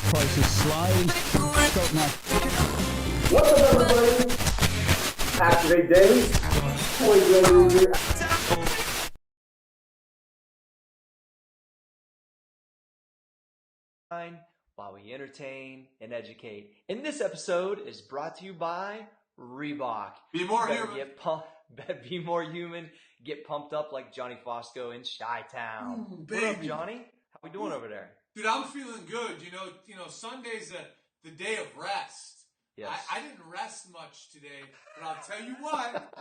prices slide. Stop now. What's up, everybody? Activ8 Daily. Cory, Gregory here. While we entertain and educate. And this episode is brought to you by Reebok. Be more human. Be more human. Get pumped up like Johnny Fosco in Chi-Town. What up, Johnny? How we doing over there? Dude, I'm feeling good. You know, Sunday's the day of rest. Yes. I didn't rest much today, but I'll tell you what.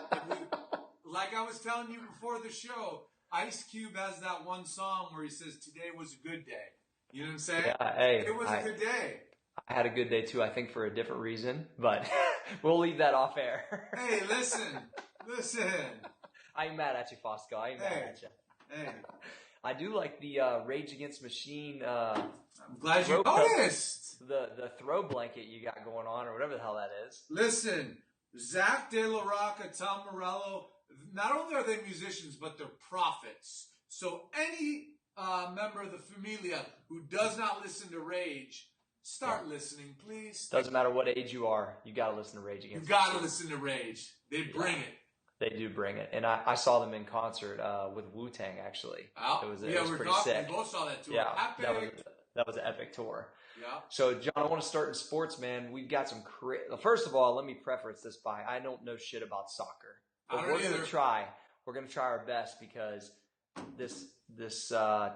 Like I was telling you before the show, Ice Cube has that one song where he says, "Today was a good day." You know what I'm saying? Yeah, hey, it was a good day. I had a good day too, I think for a different reason, but we'll leave that off air. Hey, listen. I ain't mad at you, Fosco. I ain't mad at you. Hey. I do like the Rage Against Machine. I'm glad you noticed. The throw blanket you got going on, or whatever the hell that is. Listen, Zach De La Rocca, Tom Morello, not only are they musicians, but they're prophets. So any member of the Familia who does not listen to Rage, start listening, please. Doesn't matter what age you are, you got to listen to Rage Against You got to listen to Rage. They bring it. They do bring it. And I saw them in concert with Wu-Tang, actually. Oh, it was pretty sick. We both saw that tour. Yeah, Epic. that was an epic tour. Yeah. So, John, I want to start in sports, man. We've got some First of all, let me preface this by I don't know shit about soccer. But we're going to try. We're going to try our best because this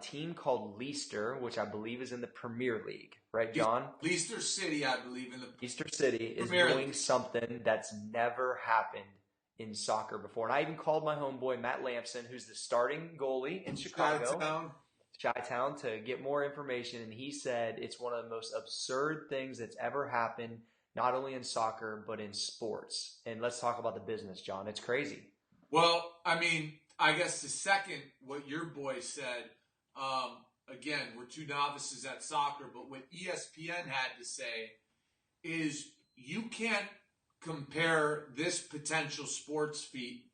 team called Leicester, which I believe is in the Premier League, right, John? Leicester City, I believe, in the Leicester City is Premier doing League. something that's never happened in soccer before. And I even called my homeboy, Matt Lampson, who's the starting goalie in Chicago, Chi-Town, to get more information. And he said it's one of the most absurd things that's ever happened, not only in soccer, but in sports. And let's talk about the business, John. It's crazy. Well, I mean, I guess to second what your boy said, again, we're two novices at soccer, but what ESPN had to say is you can't compare this potential sports feat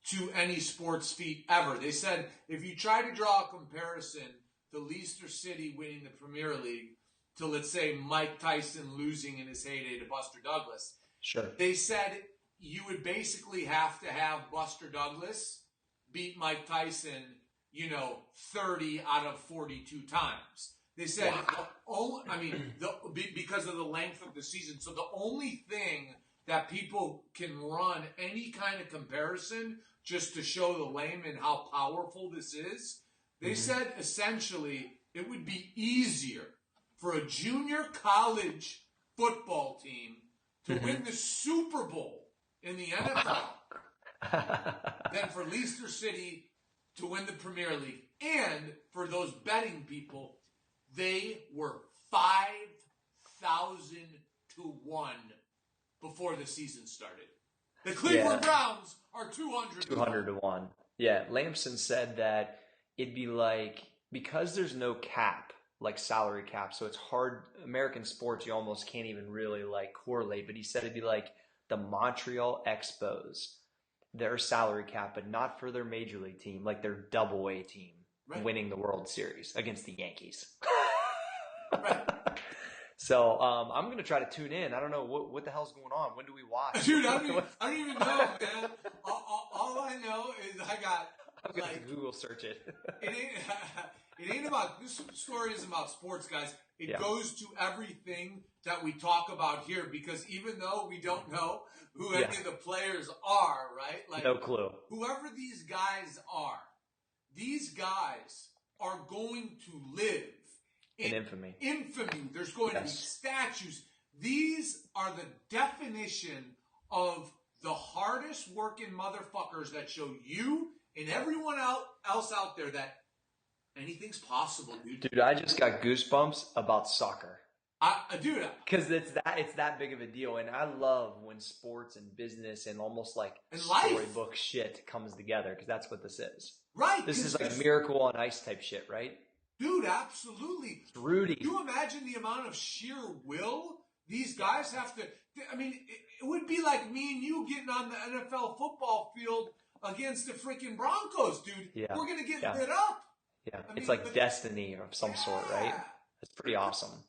to any sports feat ever. They said if you try to draw a comparison to Leicester City winning the Premier League to, let's say, Mike Tyson losing in his heyday to Buster Douglas, sure. They said you would basically have to have Buster Douglas beat Mike Tyson, 30 out of 42 times. They said, because of the length of the season. So the only thing that people can run any kind of comparison just to show the layman how powerful this is, they said essentially it would be easier for a junior college football team to win the Super Bowl in the NFL than for Leicester City to win the Premier League. And for those betting people, they were 5,000 to 1 before the season started. The Cleveland Browns are 200 to 1. Yeah, Lampson said that it'd be like, because there's no cap, like salary cap, so it's hard. American sports, you almost can't even really correlate, but he said it'd be like the Montreal Expos, their salary cap, but not for their major league team, like their double-A team winning the World Series against the Yankees. Right. So I'm going to try to tune in. I don't know what the hell's going on. When do we watch? Dude, I don't even know, man. All I know is I'm going to Google search it. It ain't about, this story isn't about sports, guys. It goes to everything that we talk about here, because even though we don't know who any of the players are, right? No clue. Whoever these guys are going to live in infamy. There's going to be statues. These are the definition of the hardest working motherfuckers that show you and everyone else out there that anything's possible, dude. Dude, I just got goosebumps about soccer. Dude, because it's that big of a deal, and I love when sports and business and almost like and storybook shit comes together, because that's what this is. Right. This is like Miracle on Ice type shit, right? Dude, absolutely. It's Rudy. Can you imagine the amount of sheer will these guys have to? I mean, it would be like me and you getting on the NFL football field against the freaking Broncos, dude. Yeah. We're gonna get lit up. Yeah, it's like destiny of some sort, right? It's pretty awesome.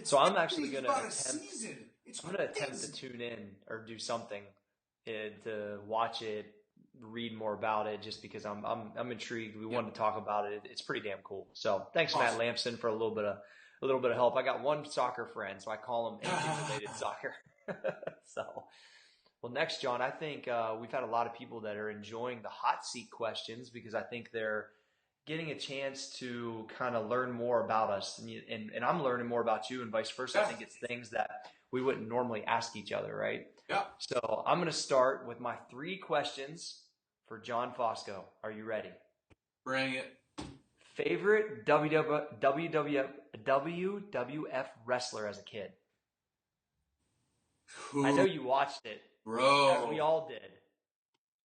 So I'm actually going to about a attempt. season. It's I'm going to attempt crazy. to tune in or do something to watch it, read more about it, just because I'm intrigued. We wanted to talk about it. It's pretty damn cool. So thanks, Matt Lampson, for a little bit of help. I got one soccer friend, so I call him anything-related soccer. So, well, next, John, I think we've had a lot of people that are enjoying the hot seat questions because I think they're getting a chance to kind of learn more about us, and I'm learning more about you, and vice versa. I think it's things that we wouldn't normally ask each other, right? Yeah. So I'm going to start with my 3 questions for John Fosco. Are you ready? Bring it. Favorite WWF wrestler as a kid? Who? I know you watched it. Bro. We all did.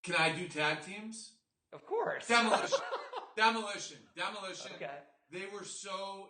Can I do tag teams? Of course. Demolition. Okay. They were so,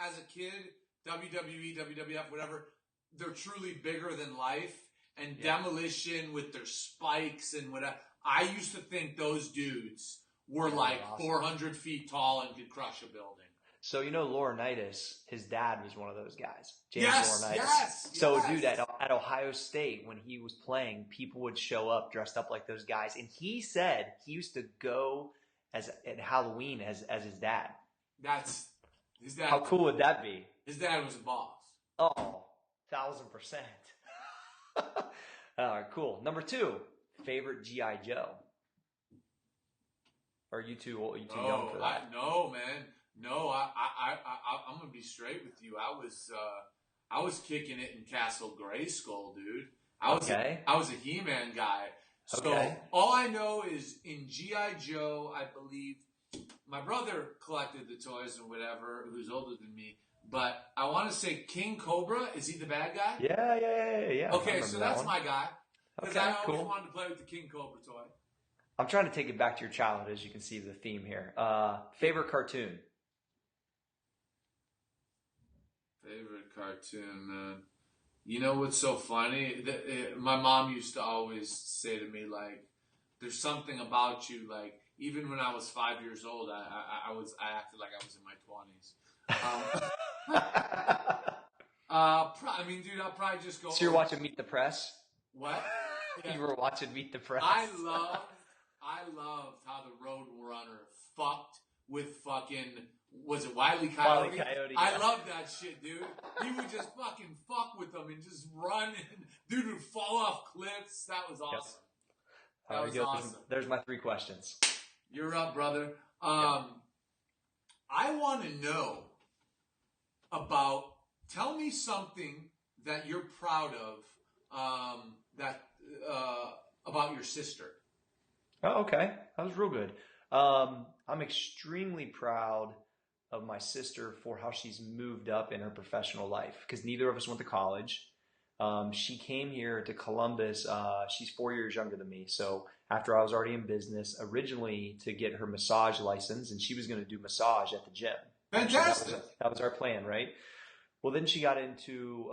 as a kid, WWE, WWF, whatever, they're truly bigger than life. And Demolition with their spikes and whatever. I used to think those dudes were like awesome. 400 feet tall and could crush a building. So, Laurinaitis, his dad was one of those guys. James Laurinaitis. Yes. So, dude, at Ohio State, when he was playing, people would show up dressed up like those guys. And he said he used to go at Halloween as his dad. That's his dad. How cool would that be? His dad was a boss. Oh, 1,000%. All right, cool. Number 2, favorite G.I. Joe. Are you too young for that? No, man. No, I'm gonna be straight with you. I was kicking it in Castle Grayskull, dude. I was a He-Man guy. So all I know is in G.I. Joe, I believe my brother collected the toys and whatever, who's older than me. But I want to say King Cobra. Is he the bad guy? Yeah. Okay, so that's my guy. Because I always cool. wanted to play with the King Cobra toy. I'm trying to take it back to your childhood, as you can see the theme here. Favorite cartoon? Favorite cartoon, man. You know what's so funny? My mom used to always say to me, like, there's something about you, like, even when I was 5 years old, I acted like I was in my 20s. I mean, dude, I'll probably just go. So you're watching Meet the Press? What? Yeah. You were watching Meet the Press? I loved how the Roadrunner fucked with fucking, was it Wile E. Coyote? Wile E. Coyote, I loved that shit, dude. He would just fucking fuck with them and just run, and dude would fall off cliffs. That was awesome. Yep. That was awesome. There's my 3 questions. You're up, brother. I want to know tell me something that you're proud of, about your sister. Oh, okay. That was real good. I'm extremely proud of my sister for how she's moved up in her professional life, because neither of us went to college. She came here to Columbus. She's 4 years younger than me. So after I was already in business, originally to get her massage license, and she was going to do massage at the gym. Fantastic. That was our plan, right? Well, then she got into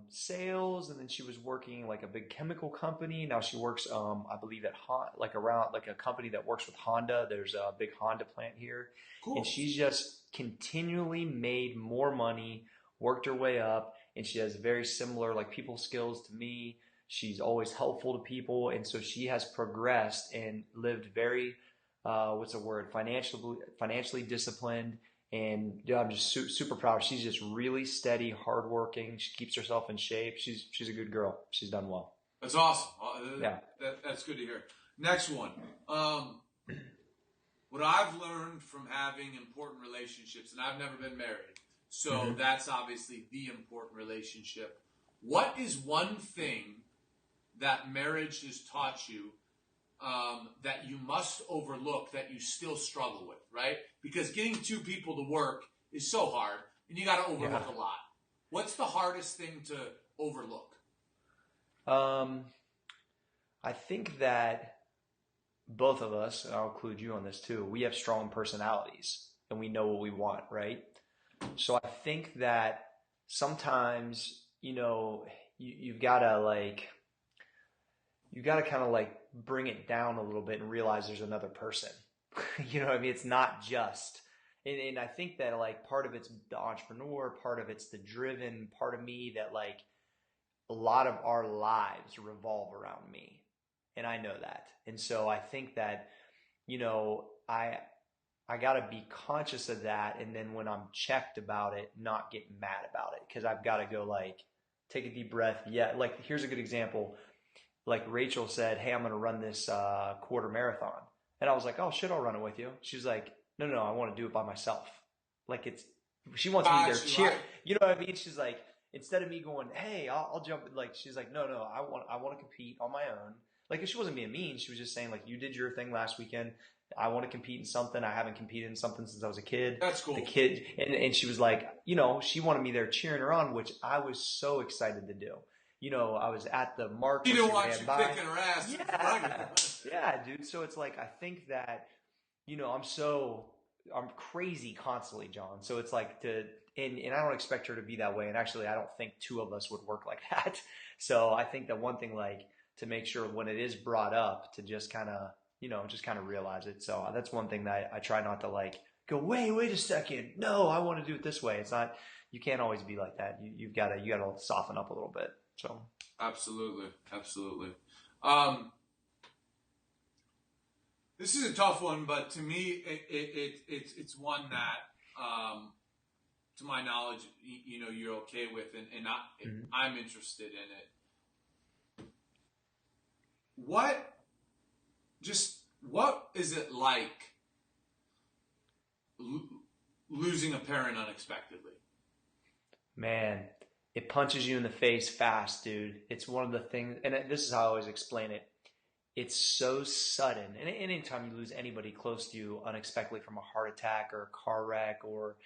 sales, and then she was working like a big chemical company. Now she works, I believe, at a company that works with Honda. There's a big Honda plant here. Cool. And she's just continually made more money, worked her way up, and she has very similar people skills to me. She's always helpful to people, and so she has progressed and lived very, financially disciplined. And I'm just super proud. She's just really steady, hardworking. She keeps herself in shape. She's a good girl. She's done well. That's awesome. Yeah, that's good to hear. Next one. What I've learned from having important relationships, and I've never been married, so that's obviously the important relationship. What is one thing that marriage has taught you that you must overlook, that you still struggle with, right? Because getting 2 people to work is so hard, and you got to overlook a lot. What's the hardest thing to overlook? I think that both of us, and I'll include you on this too, we have strong personalities, and we know what we want, right? So I think that sometimes, you've got to kind of bring it down a little bit and realize there's another person. You know what I mean? It's not just, And I think that like part of it's the entrepreneur, part of it's the driven part of me that like a lot of our lives revolve around me. And I know that. And so I think that, you know, I got to be conscious of that. And then when I'm checked about it, not get mad about it. Cause I've got to go like, take a deep breath. Yeah. Like here's a good example. Like Rachel said, hey, I'm going to run this quarter marathon. And I was like, oh shit, I'll run it with you. She's like, no, I want to do it by myself. Like she wants me there cheer. Right. You know what I mean? She's like, instead of me going, hey, I'll jump. Like, she's like, no, I want to compete on my own. Like, she wasn't being mean. She was just saying like, you did your thing last weekend. I want to compete in something. I haven't competed in something since I was a kid. That's cool. The kid. And she was like, you know, she wanted me there cheering her on, which I was so excited to do. You know, I was at the mark. She didn't want you kicking her ass. Yeah. Yeah, dude. So it's like, I think that, you know, I'm crazy constantly, John. So it's like and I don't expect her to be that way. And actually, I don't think two of us would work like that. So I think that one thing, like to make sure when it is brought up to just kind of, you know, just kind of realize it. So that's one thing that I try not to like go, wait a second. No, I want to do it this way. It's not, you can't always be like that. You gotta soften up a little bit. So. Absolutely. This is a tough one, but to me, it's one that, to my knowledge, you know, you're okay with, and I'm interested in it. What is it like losing a parent unexpectedly? Man, it punches you in the face fast, dude. It's one of the things, and this is how I always explain it. It's so sudden. And anytime you lose anybody close to you unexpectedly from a heart attack or a car wreck or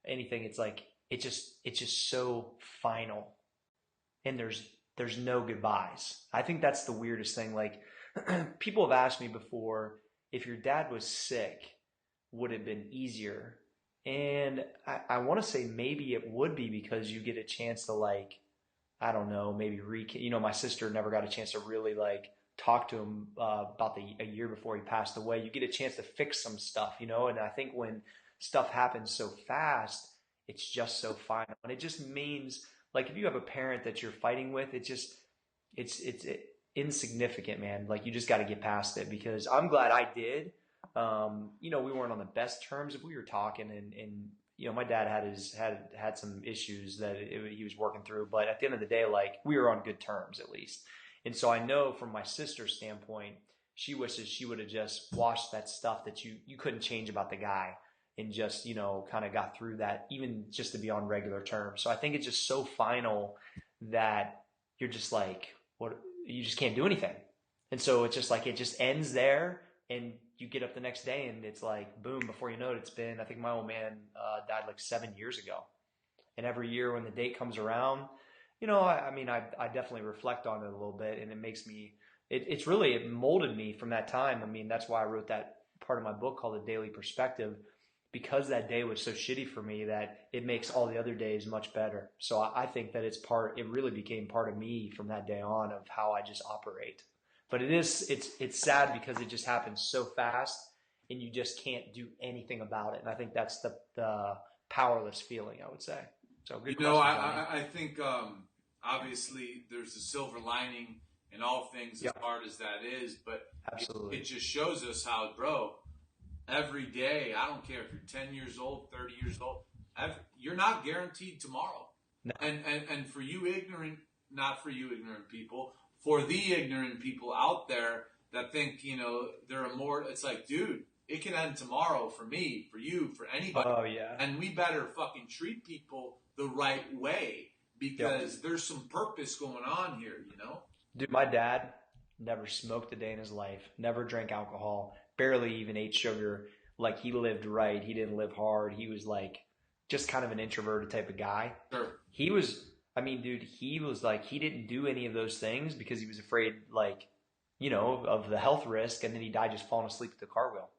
anything, it's like, it's just so final. And there's no goodbyes. I think that's the weirdest thing. Like people have asked me before, if your dad was sick, would it have been easier? And I want to say maybe it would be, because you get a chance to like, I don't know, maybe you know, my sister never got a chance to really like talk to him about a year before he passed away. You get a chance to fix some stuff, you know? And I think when stuff happens so fast, it's just so final. And it just means like, if you have a parent that you're fighting with, it's insignificant, man. Like you just got to get past it, because I'm glad I did. You know, we weren't on the best terms if we were talking, and you know, my dad had some issues that he was working through, but at the end of the day, like we were on good terms at least. And so I know from my sister's standpoint, she wishes she would have just washed that stuff that you couldn't change about the guy, and just, you know, kind of got through that, even just to be on regular terms. So I think it's just so final that you're just like, what, you just can't do anything. And so it's just like, it just ends there, and you get up the next day and it's like, boom, before you know it, it's been, I think my old man died like 7 years ago. And every year when the date comes around, you know, I mean, I definitely reflect on it a little bit, and it makes me, it molded me from that time. I mean, that's why I wrote that part of my book called The Daily Perspective, because that day was so shitty for me that it makes all the other days much better. So I think that it really became part of me from that day on, of how I just operate. But it's sad because it just happens so fast, and you just can't do anything about it. And I think that's the powerless feeling, I would say. So good. You know, I think obviously there's a silver lining in all things, as hard as that is. But absolutely, it just shows us how, bro, every day, I don't care if you're 10 years old, 30 years old, you're not guaranteed tomorrow. No. And for you ignorant, not for you ignorant people, for the ignorant people out there that think, you know, they're immortal, it's like, dude, it can end tomorrow for me, for you, for anybody. Oh, yeah. And we better fucking treat people the right way, because there's some purpose going on here, you know? Dude, my dad never smoked a day in his life, never drank alcohol, barely even ate sugar. Like, he lived right. He didn't live hard. He was like just kind of an introverted type of guy. Sure. He was like, he didn't do any of those things because he was afraid, like, you know, of the health risk. And then he died just falling asleep at the car wheel.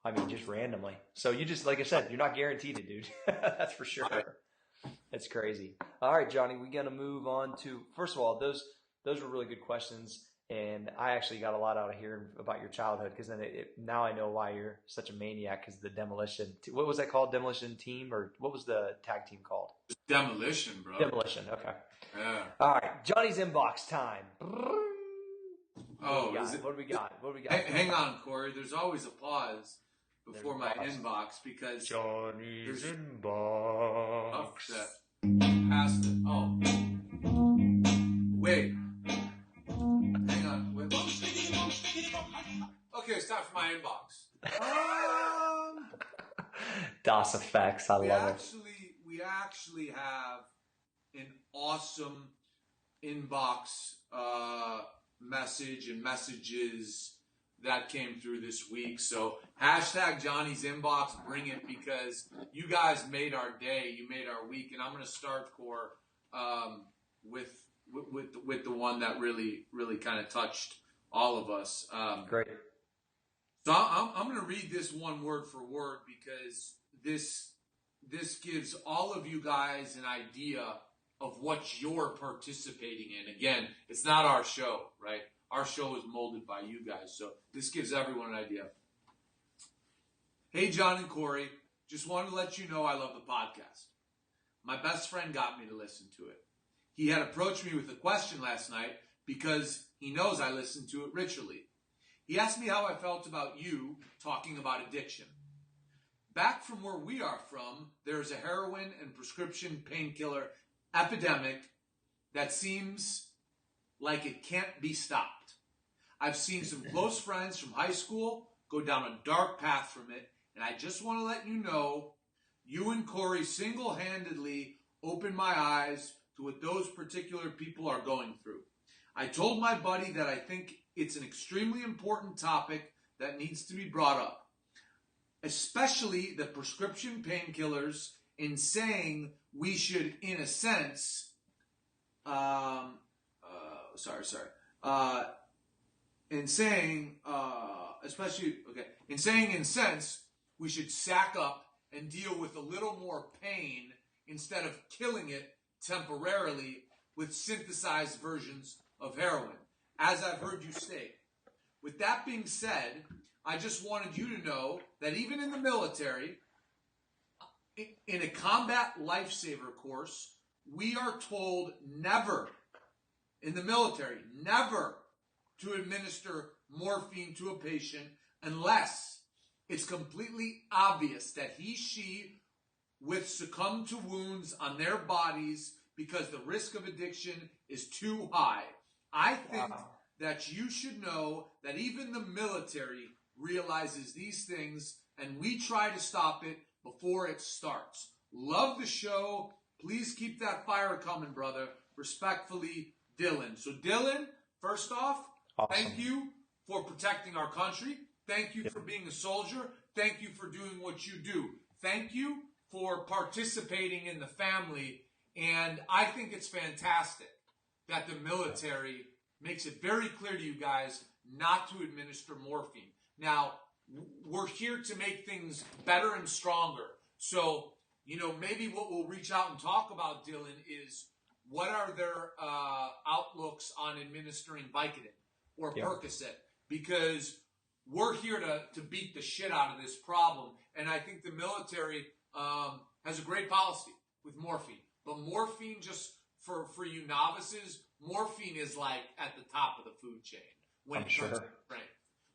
I mean, just randomly. So you just, like I said, you're not guaranteed it, dude. That's for sure. That's crazy. All right, Johnny, we got to move on to, first of all, those were really good questions. And I actually got a lot out of hearing about your childhood, because then now I know why you're such a maniac, because the demolition, what was that called? Demolition team, or what was the tag team called? Demolition, bro. Demolition. Okay. Yeah. All right. Johnny's inbox time. Oh, What do we got? Hang on, Cory. There's always a pause before my inbox, because Johnny's inbox. Oh, that passed it. Oh. Wait. Hang on. Wait, what was it? Okay, it's time for my inbox. DOS effects. I love it. We actually have an awesome inbox message and messages that came through this week. So hashtag Johnny's inbox, bring it, because you guys made our day, you made our week, and I'm going to start, Core, with the one that really kind of touched all of us. Great. So I'm going to read this one word for word, because this gives all of you guys an idea of what you're participating in. Again, it's not our show, right? Our show is molded by you guys. So this gives everyone an idea. Hey, John and Cory, just wanted to let you know I love the podcast. My best friend got me to listen to it. He had approached me with a question last night because he knows I listen to it ritually. He asked me how I felt about you talking about addiction. Back from where we are from, there is a heroin and prescription painkiller epidemic that seems like it can't be stopped. I've seen some close friends from high school go down a dark path from it, and I just want to let you know, you and Cory single-handedly opened my eyes to what those particular people are going through. I told my buddy that I think it's an extremely important topic that needs to be brought up, especially the prescription painkillers, in saying we should, in a sense, in sense, we should sack up and deal with a little more pain instead of killing it temporarily with synthesized versions of heroin, as I've heard you state. With that being said, I just wanted you to know that even in the military, in a combat lifesaver course, we are told never, in the military, never to administer morphine to a patient unless it's completely obvious that she will succumb to wounds on their bodies because the risk of addiction is too high. I think that you should know that even the military realizes these things, and we try to stop it before it starts. Love the show. Please keep that fire coming, brother. Respectfully, Dylan. So Dylan, first off, Thank you for protecting our country. Thank you for being a soldier. Thank you for doing what you do. Thank you for participating in the family. And I think it's fantastic that the military makes it very clear to you guys not to administer morphine. Now, we're here to make things better and stronger. So, maybe what we'll reach out and talk about, Dylan, is what are their outlooks on administering Vicodin or Percocet? Because we're here to beat the shit out of this problem. And I think the military has a great policy with morphine. But morphine, just for you novices, morphine is like at the top of the food chain when it comes to strength.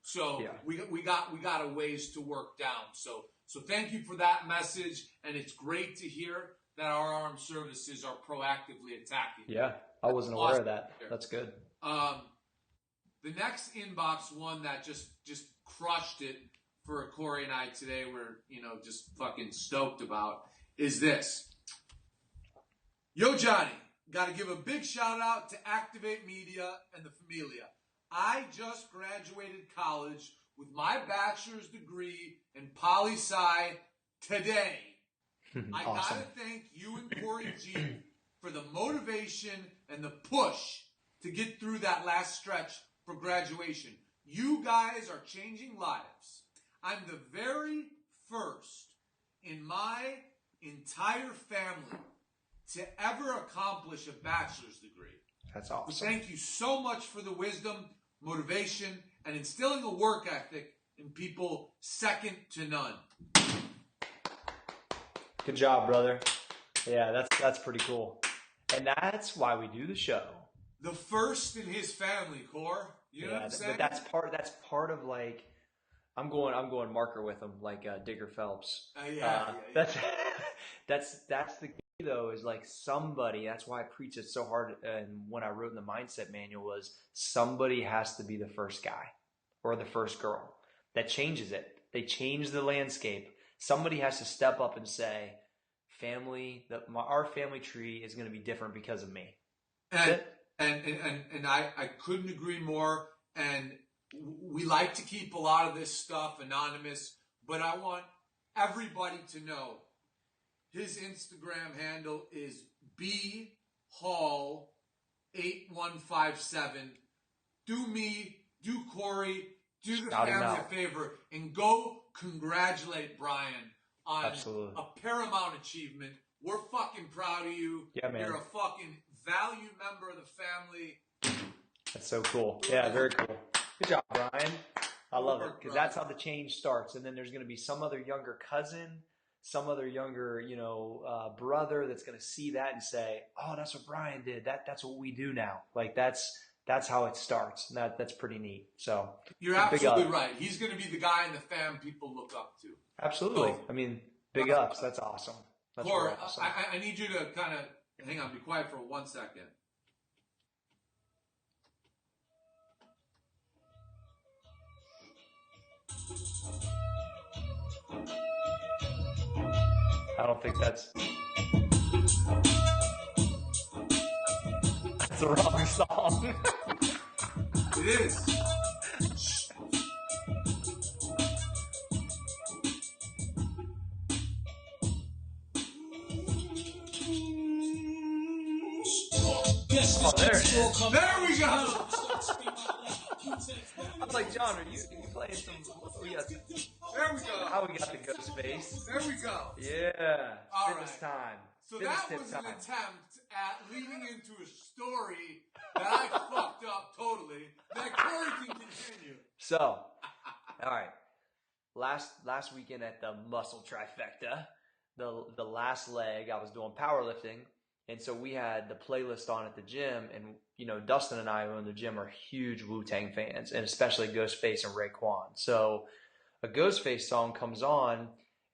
So we got a ways to work down. So thank you for that message, and it's great to hear that our armed services are proactively attacking. Yeah, I wasn't aware of that. That's good. The next inbox one that just crushed it for Cory and I today, we're just fucking stoked about, is this. Yo, Johnny, got to give a big shout out to Activ8 Media and the Familia. I just graduated college with my bachelor's degree in poli-sci today. I got to thank you and Cory G for the motivation and the push to get through that last stretch for graduation. You guys are changing lives. I'm the very first in my entire family to ever accomplish a bachelor's degree. That's awesome. Thank you so much for the wisdom. motivation, and instilling a work ethic in people second to none. Good job, brother. Yeah, that's pretty cool. And that's why we do the show. The first in his family, Cor. You know what I'm saying? But that's part of like, I'm going marker with him, like Digger Phelps. That's the key though, is like somebody, that's why I preach it so hard. And when I wrote in the mindset manual was somebody has to be the first guy or the first girl that changes it. They change the landscape. Somebody has to step up and say, our family tree is going to be different because of me. And I couldn't agree more. And we like to keep a lot of this stuff anonymous, but I want everybody to know his Instagram handle is bhall8157. Do me, do Cory, do the family a favor, and go congratulate Brian on a paramount achievement. We're fucking proud of you. Yeah, man. You're a fucking valued member of the family. That's so cool. Yeah, very cool. Good job, Brian. I love it because that's how the change starts. And then there's going to be some other younger cousin, some other younger, brother that's going to see that and say, "Oh, that's what Brian did. That's what we do now." Like that's how it starts. And that's pretty neat. So you're absolutely right. He's going to be the guy in the fam people look up to. Absolutely. I mean, big ups. That's awesome. That's Cor, awesome. I need you to kind of hang on, be quiet for 1 second. I don't think that's the wrong song. It is. Oh, there it is. There we go. I was like, John, are you playing some? There we go. How we got the ghost face? There we go. Yeah. All Fitness right. time. So Fitness that was an attempt at leading into a story that I fucked up totally. That Cory can continue. So, all right. Last weekend at the muscle trifecta, the last leg, I was doing powerlifting. And so we had the playlist on at the gym, and Dustin and I who own the gym are huge Wu-Tang fans, and especially Ghostface and Raekwon. So a Ghostface song comes on,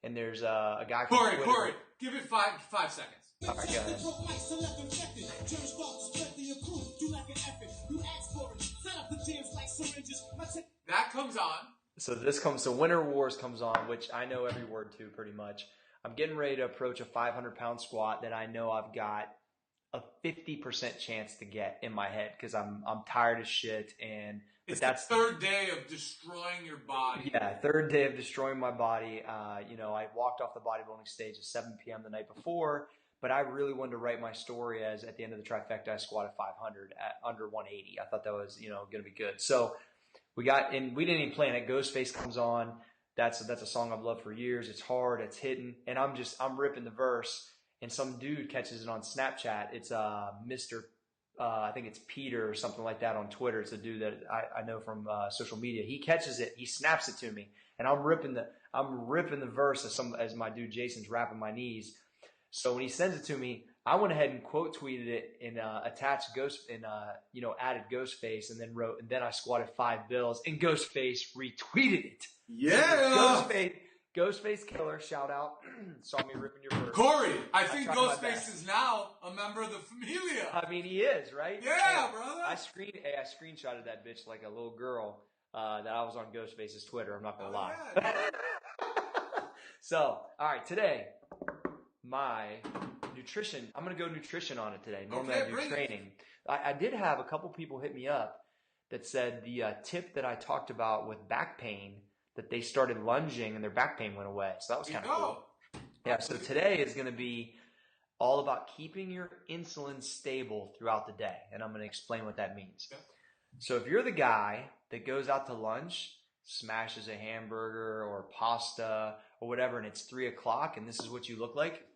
and there's a guy from Twitter. Cory, give it five seconds. All right, go ahead. That comes on. So Winter Wars comes on, which I know every word to pretty much. I'm getting ready to approach a 500-pound squat that I know I've got a 50% chance to get in my head because I'm tired as shit. It's the third day of destroying your body. Yeah, third day of destroying my body. I walked off the bodybuilding stage at 7 p.m. the night before, but I really wanted to write my story as at the end of the trifecta, I squatted 500 at under 180. I thought that was, going to be good. So we didn't even plan it. Ghostface comes on. That's a song I've loved for years. It's hard. It's hitting. And I'm ripping the verse. And some dude catches it on Snapchat. It's Mr. I think it's Peter or something like that on Twitter. It's a dude that I know from social media. He catches it. He snaps it to me. And I'm ripping the verse as my dude Jason's rapping my knees. So when he sends it to me, I went ahead and quote tweeted it and attached added Ghostface and then I squatted 5 bills and Ghostface retweeted it. Yeah. Ghostface killer, shout out. Saw me ripping your verse. Cory, I think Ghostface is now a member of the Familia. I mean, he is, right? Yeah, brother. I screenshotted that bitch like a little girl that I was on Ghostface's Twitter. I'm not going to lie. Yeah. So, all right, today, my nutrition, I'm going to go nutrition on it today. Normally I do training. I did have a couple people hit me up that said the tip that I talked about with back pain, that they started lunging and their back pain went away. So that was kind of cool. Yeah, so today is going to be all about keeping your insulin stable throughout the day. And I'm going to explain what that means. Yeah. So if you're the guy that goes out to lunch, smashes a hamburger or pasta or whatever, and it's 3 o'clock and this is what you look like.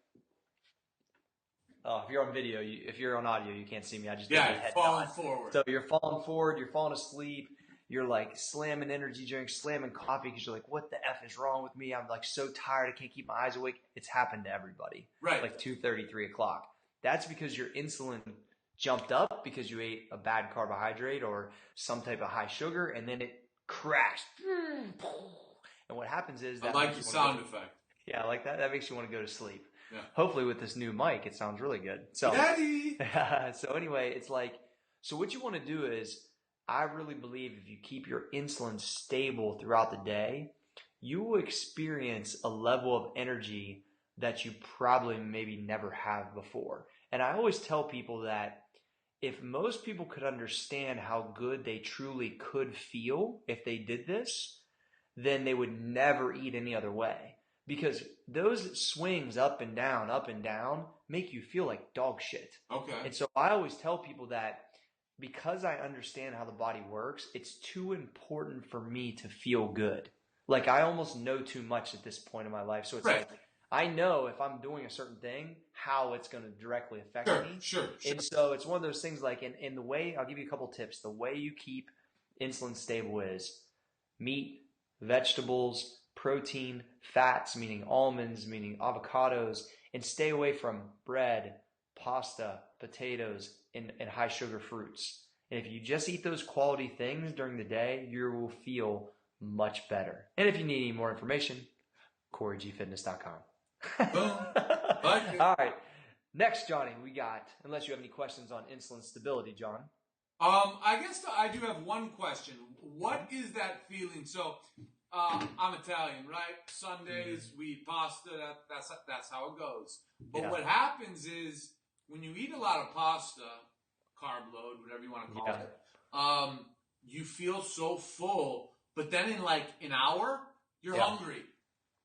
Oh, if you're on video, if you're on audio, you can't see me. I just did my head falling nod. forward. So you're falling forward, you're falling asleep. you're like slamming energy drinks, slamming coffee because you're like, what the F is wrong with me? I'm like so tired. I can't keep my eyes awake. It's happened to everybody. Right. Like 2:30, 3 o'clock. That's because your insulin jumped up because you ate a bad carbohydrate or some type of high sugar, and then it crashed. And what happens is that I like the sound effect. Yeah, I like that. That makes you want to go to sleep. Yeah. Hopefully with this new mic, it sounds really good. So, Daddy! so anyway, it's like, so what you want to do is, I really believe if you keep your insulin stable throughout the day, you will experience a level of energy that you probably maybe never have before. And I always tell people that if most people could understand how good they truly could feel if they did this, then they would never eat any other way. Because those swings up and down, make you feel like dog shit. Okay. And so I always tell people that because I understand how the body works, it's too important for me to feel good. Like I almost know too much at this point in my life. So it's right. like, I know if I'm doing a certain thing, how it's going to directly affect me. Sure. And so it's one of those things like in the way, I'll give you a couple tips. The way you keep insulin stable is meat, vegetables, protein, fats, meaning almonds, meaning avocados, and stay away from bread, pasta, potatoes, and high sugar fruits. And if you just eat those quality things during the day, you will feel much better. And if you need any more information, CoryGFitness.com. Boom. All right. Next, Johnny, we got, unless you have any questions on insulin stability, John. I guess I do have one question. What is that feeling? So, I'm Italian, right? Sundays we eat pasta. That's how it goes. But what happens is when you eat a lot of pasta, carb load, whatever you want to call it, you feel so full. But then in like an hour, you're hungry.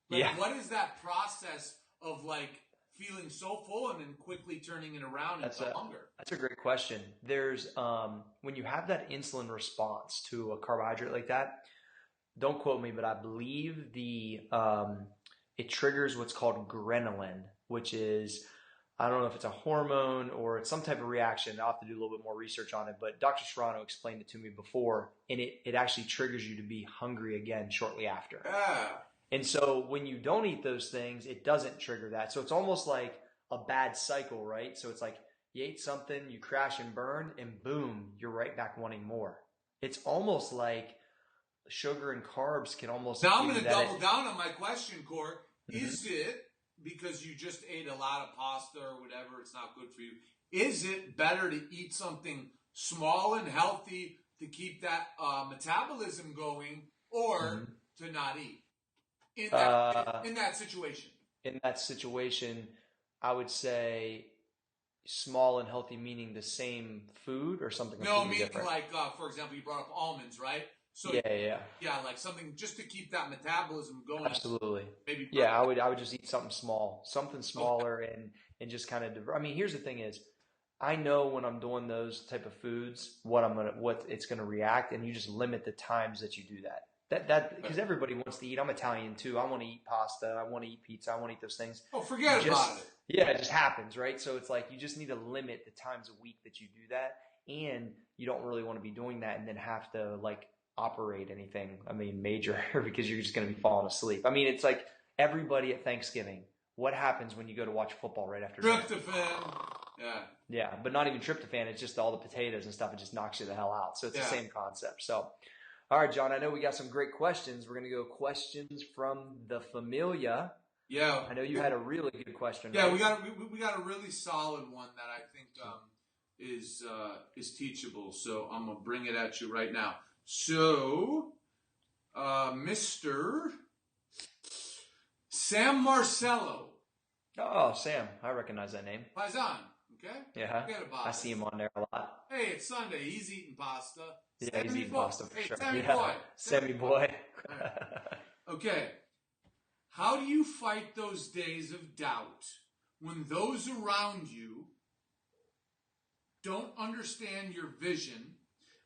Like, what is that process of like feeling so full and then quickly turning it around into hunger? That's a great question. There's when you have that insulin response to a carbohydrate like that, don't quote me, but I believe it triggers what's called ghrelin, which is, I don't know if it's a hormone or it's some type of reaction. I'll have to do a little bit more research on it, but Dr. Serrano explained it to me before, and it actually triggers you to be hungry again shortly after. And so when you don't eat those things, it doesn't trigger that. So it's almost like a bad cycle, right? So it's like you ate something, you crash and burn, and boom, you're right back wanting more. It's almost like sugar and carbs can almost... Now I'm going to double down on my question, Cory. Is it because you just ate a lot of pasta or whatever, it's not good for you? Is it better to eat something small and healthy to keep that metabolism going, or to not eat? In that situation. In that situation, I would say small and healthy, meaning the same food or something completely different. No, meaning like, for example, you brought up almonds, right? So yeah, like something just to keep that metabolism going. Absolutely. Maybe I would just eat something small, something smaller, and just kind of. I mean, here's the thing: is I know when I'm doing those type of foods what it's gonna react, and you just limit the times that you do that. That because everybody wants to eat. I'm Italian too. I want to eat pasta. I want to eat pizza. I want to eat those things. Oh, forget about it. Yeah, it just happens, right? So it's like you just need to limit the times a week that you do that, and you don't really want to be doing that and then have to like operate anything. I mean, major because you're just going to be falling asleep. I mean, it's like everybody at Thanksgiving. What happens when you go to watch football right after? Tryptophan. Yeah, but not even tryptophan. It's just all the potatoes and stuff. It just knocks you the hell out. So it's the same concept. So. All right, John, I know we got some great questions. We're going to go questions from the familia. Yeah. I know you had a really good question. Yeah, right? we got a really solid one that I think is teachable. So I'm going to bring it at you right now. So, Mr. Sam Marcello. Oh, Sam. I recognize that name. Paisan, okay? Yeah. Forget about I see him on there a lot. Hey, it's Sunday. He's eating pasta. Yeah, he's eating pasta for sure. Sammy boy. Sammy boy. Okay. How do you fight those days of doubt when those around you don't understand your vision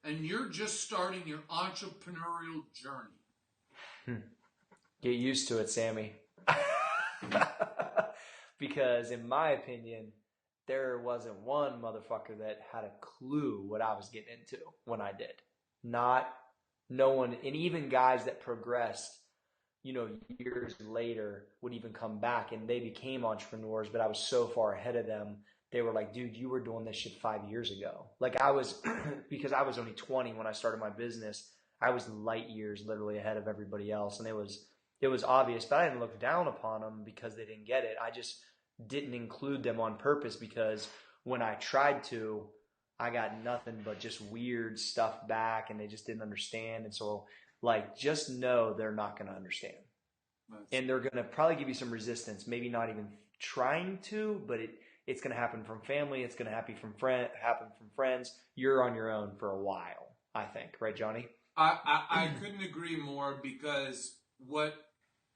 and you're just starting your entrepreneurial journey? Get used to it, Sammy. Because in my opinion, there wasn't one motherfucker that had a clue what I was getting into when I did. Not no one, and even guys that progressed, years later would even come back and they became entrepreneurs, but I was so far ahead of them. They were like, dude, you were doing this shit 5 years ago. Like I was, because I was only 20 when I started my business, I was light years literally ahead of everybody else. And it was obvious, but I didn't look down upon them because they didn't get it. I just didn't include them on purpose because when I tried to, I got nothing but just weird stuff back and they just didn't understand. And so like, just know they're not going to understand. Nice. And they're going to probably give you some resistance, maybe not even trying to, but it's going to happen from family. It's going to happen from friends. You're on your own for a while, I think. Right, Johnny? I couldn't agree more because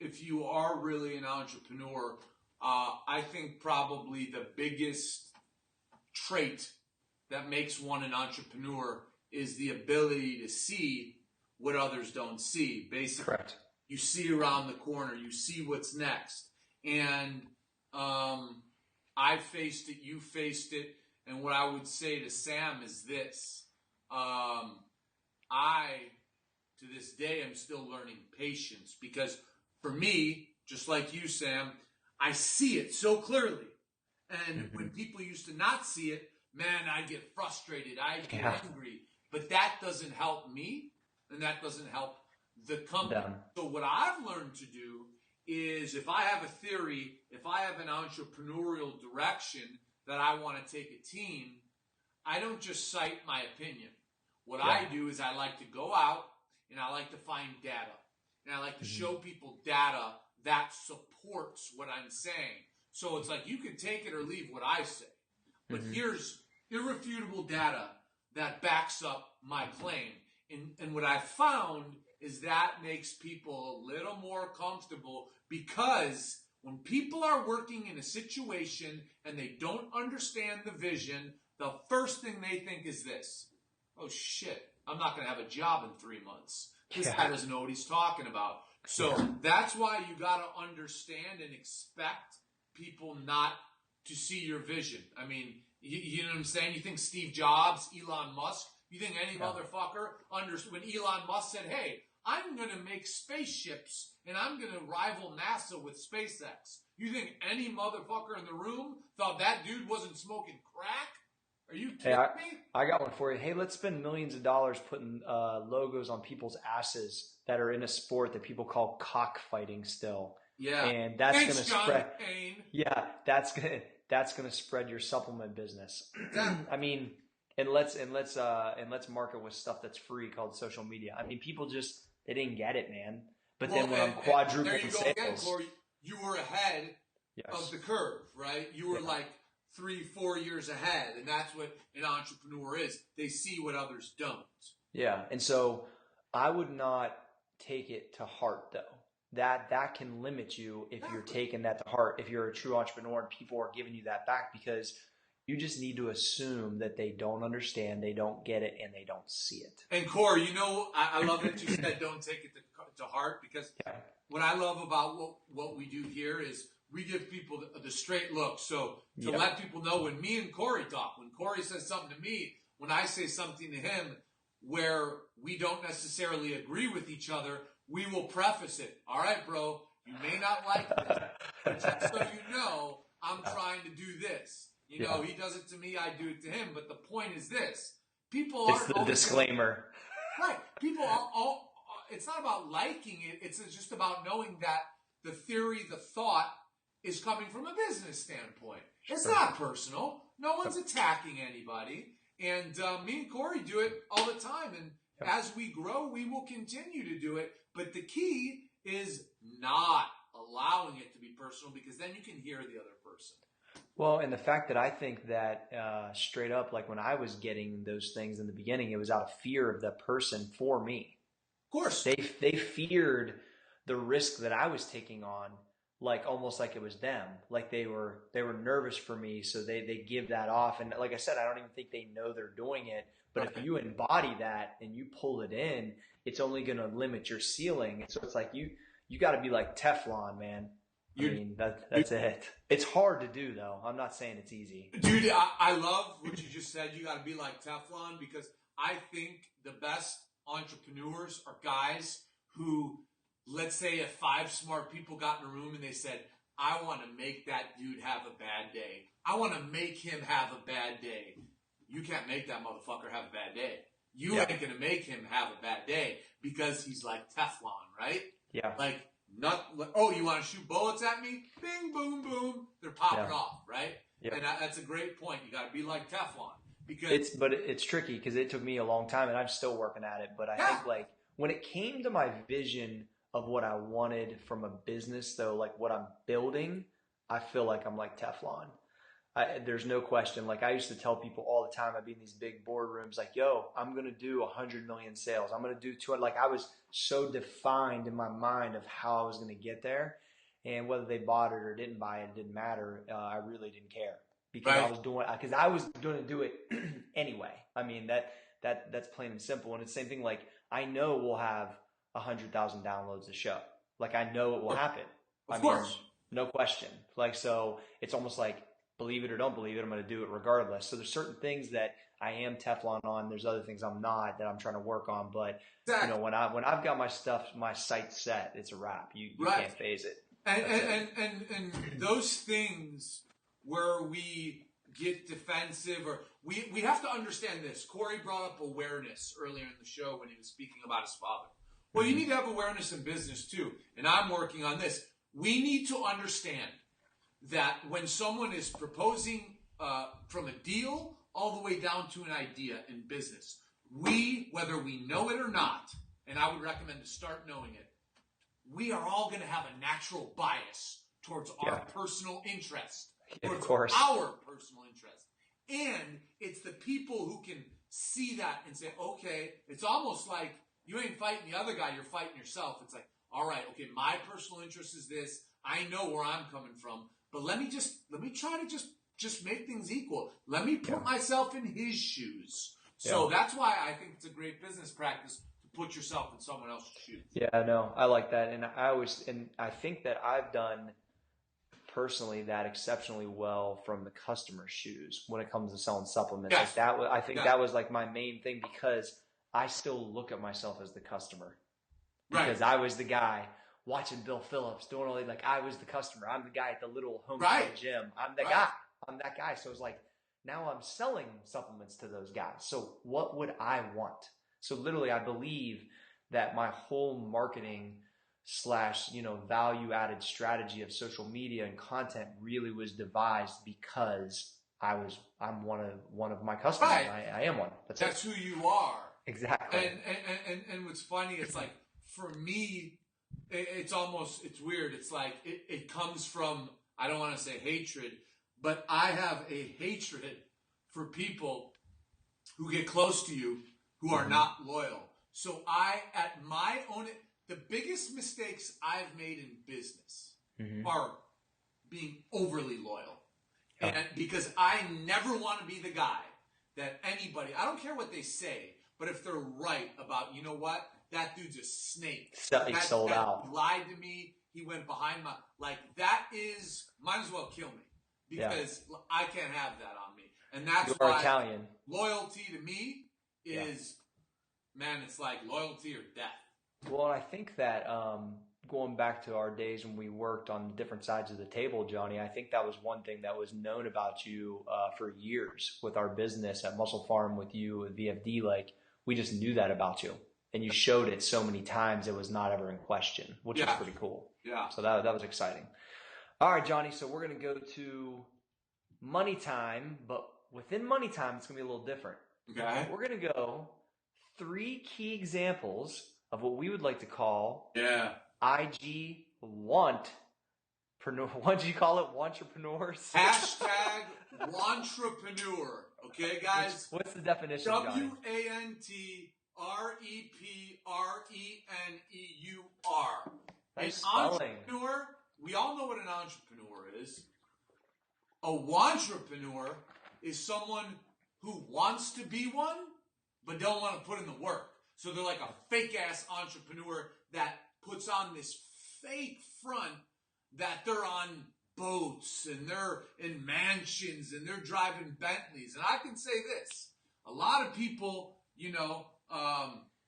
if you are really an entrepreneur, I think probably the biggest trait that makes one an entrepreneur is the ability to see what others don't see. Basically, correct. You see around the corner, you see what's next. And I faced it, you faced it, and what I would say to Sam is this. I, to this day, am still learning patience because for me, just like you, Sam, I see it so clearly. And when people used to not see it, man, I'd get frustrated. I'd get angry. But that doesn't help me, and that doesn't help the company. Yeah. So what I've learned to do is if I have a theory, if I have an entrepreneurial direction that I want to take a team, I don't just cite my opinion. What I do is I like to go out and I like to find data. And I like to show people data that supports what I'm saying. So it's like you can take it or leave what I say. But here's irrefutable data that backs up my claim. And what I've found is that makes people a little more comfortable because when people are working in a situation and they don't understand the vision, the first thing they think is this: oh shit, I'm not going to have a job in 3 months. This guy doesn't know what he's talking about. So that's why you got to understand and expect people not to see your vision. I mean, you know what I'm saying? You think Steve Jobs, Elon Musk, you think any motherfucker when Elon Musk said, hey, I'm going to make spaceships and I'm going to rival NASA with SpaceX. You think any motherfucker in the room thought that dude wasn't smoking crack? Are you kidding me? I got one for you. Hey, let's spend millions of dollars putting logos on people's asses that are in a sport that people call cockfighting still. Yeah. And that's going to spread. Payne. Yeah, that's going to spread your supplement business. I mean, and let's market with stuff that's free called social media. I mean, people just they didn't get it, man. But then when I'm quadrupling sales, again, Cory, you were ahead of the curve, right? You were like 3-4 years ahead, and that's what an entrepreneur is. They see what others don't. Yeah, and so I would not take it to heart, though. That can limit you if you're taking that to heart. If you're a true entrepreneur and people are giving you that back, because you just need to assume that they don't understand, they don't get it, and they don't see it. And Cory, I love that you said don't take it to heart, because what I love about what we do here is we give people the straight look. So to let people know when me and Cory talk, when Cory says something to me, when I say something to him where we don't necessarily agree with each other, we will preface it. All right, bro, you may not like this, but just so you know, I'm trying to do this. He does it to me, I do it to him. But the point is this. People aren't... It's the disclaimer. Right. People are it's not about liking it. It's just about knowing that the theory, the thought is coming from a business standpoint. It's not personal. No one's attacking anybody. And me and Cory do it all the time. And as we grow, we will continue to do it. But the key is not allowing it to be personal, because then you can hear the other person. Well, and the fact that I think that straight up, like when I was getting those things in the beginning, it was out of fear of the person for me. Of course. They feared the risk that I was taking on, like almost like it was them. Like they were nervous for me, so they give that off. And like I said, I don't even think they know they're doing it. But if you embody that and you pull it in, it's only going to limit your ceiling. And so it's like you got to be like Teflon, man. I mean, that's it. It's hard to do, though. I'm not saying it's easy. Dude, I love what you just said. You got to be like Teflon, because I think the best entrepreneurs are guys who, let's say if 5 smart people got in a room and they said, I want to make that dude have a bad day. I want to make him have a bad day. You can't make that motherfucker have a bad day. You ain't going to make him have a bad day because he's like Teflon, right? Yeah. Like, oh, you want to shoot bullets at me? Bing, boom, boom. They're popping off, right? Yeah. And that's a great point. You got to be like Teflon. Because it's tricky because it took me a long time and I'm still working at it. But I think like when it came to my vision of what I wanted from a business, though, like what I'm building, I feel like I'm like Teflon. There's no question. Like I used to tell people all the time, I'd be in these big boardrooms like, yo, I'm going to do 100 million sales. I'm going to do 200. Like I was so defined in my mind of how I was going to get there. And whether they bought it or didn't buy it, it didn't matter. I really didn't care because I was going to do it anyway. I mean, that's plain and simple. And it's the same thing. Like I know we'll have 100,000 downloads a show. Like I know it will happen. Of course. No question. Like, so it's almost like, believe it or don't believe it, I'm going to do it regardless. So there's certain things that I am Teflon on. There's other things I'm not that I'm trying to work on. But you know, when I've got my sights set, it's a wrap. You can't phase it. And those things where we get defensive or we have to understand this. Cory brought up awareness earlier in the show when he was speaking about his father. Well, you need to have awareness in business too. And I'm working on this. We need to understand that when someone is proposing from a deal all the way down to an idea in business, whether we know it or not, and I would recommend to start knowing it, we are all going to have a natural bias towards our personal interest, towards our personal interest. And it's the people who can see that and say, okay, it's almost like you ain't fighting the other guy, you're fighting yourself. It's like, all right, okay, my personal interest is this. I know where I'm coming from. But let me try to just make things equal. Let me put myself in his shoes. So that's why I think it's a great business practice to put yourself in someone else's shoes. Yeah, no, I like that. And I think that I've done personally that exceptionally well from the customer's shoes when it comes to selling supplements. Yes. Like that was like my main thing because I still look at myself as the customer. Because I was the guy watching Bill Phillips doing all like I was the customer. I'm the guy at the little home gym. I'm the guy. I'm that guy. So it's like now I'm selling supplements to those guys. So what would I want? So literally I believe that my whole marketing / value added strategy of social media and content really was devised because I'm one of my customers. Right. I am one. That's who you are. Exactly. And what's funny, it's like for me, it's weird. It's like it comes from, I don't want to say hatred, but I have a hatred for people who get close to you who are not loyal. So the biggest mistakes I've made in business are being overly loyal. And because I never want to be the guy that anybody, I don't care what they say, but if they're right about, you know what? That dude's a snake. He sold out. Lied to me. He went behind my... Like, that is... Might as well kill me. Because I can't have that on me. And that's why Italian. Loyalty to me is... Man, it's like loyalty or death. Well, I think that going back to our days when we worked on different sides of the table, Johnny, I think that was one thing that was known about you for years with our business at Muscle Farm with you at VFD. Like, we just knew that about you. And you showed it so many times it was not ever in question, which is pretty cool. Yeah. So that was exciting. All right, Johnny. So we're going to go to money time, but within money time, it's going to be a little different. Okay. We're going to go 3 key examples of what we would like to call IG Wantrepreneur. What did you call it? Wantrepreneurs? Hashtag Wantrepreneur. Okay, guys? What's the definition, Johnny? WANTREPRENEUR. Nice An entrepreneur, we all know what an entrepreneur is. A wantrepreneur is someone who wants to be one, but don't want to put in the work. So they're like a fake-ass entrepreneur that puts on this fake front that they're on boats and they're in mansions and they're driving Bentleys. And I can say this, a lot of people,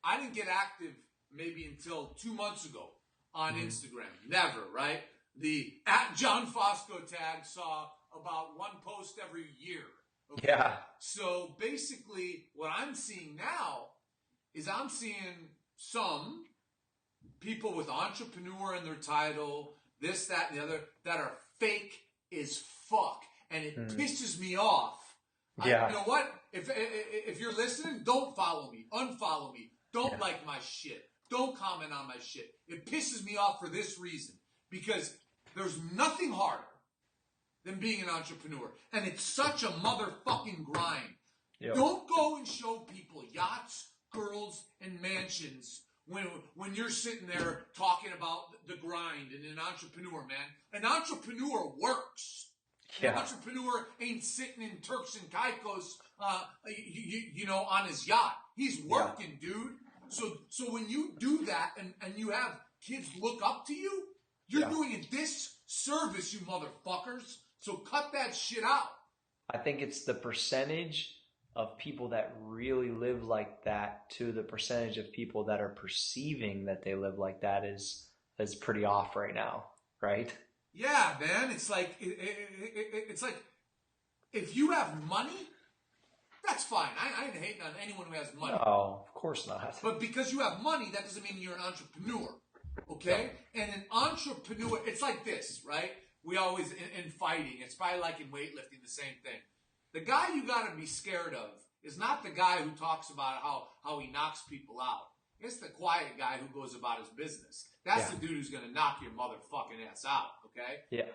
I didn't get active maybe until 2 months ago on Instagram. Never, right? The @John Fosco tag saw about one post every year. Okay? Yeah. So basically, what I'm seeing now is I'm seeing some people with entrepreneur in their title, this, that, and the other, that are fake as fuck. And it pisses me off. Yeah. You know what? If you're listening, don't follow me. Unfollow me. Don't like my shit. Don't comment on my shit. It pisses me off for this reason. Because there's nothing harder than being an entrepreneur. And it's such a motherfucking grind. Yep. Don't go and show people yachts, girls, and mansions when you're sitting there talking about the grind and an entrepreneur, man. An entrepreneur works. Yeah. An entrepreneur ain't sitting in Turks and Caicos, on his yacht. He's working, dude. So when you do that and you have kids look up to you, you're doing a disservice, you motherfuckers. So cut that shit out. I think it's the percentage of people that really live like that to the percentage of people that are perceiving that they live like that is pretty off right now, right? Yeah, man. It's like it's like if you have money, that's fine. I ain't hating on anyone who has money. No, of course not. But because you have money, that doesn't mean you're an entrepreneur. Okay? And an entrepreneur, it's like this, right? We always, in fighting, it's probably like in weightlifting, the same thing. The guy you got to be scared of is not the guy who talks about how he knocks people out. It's the quiet guy who goes about his business. That's the dude who's going to knock your motherfucking ass out, okay? Yeah.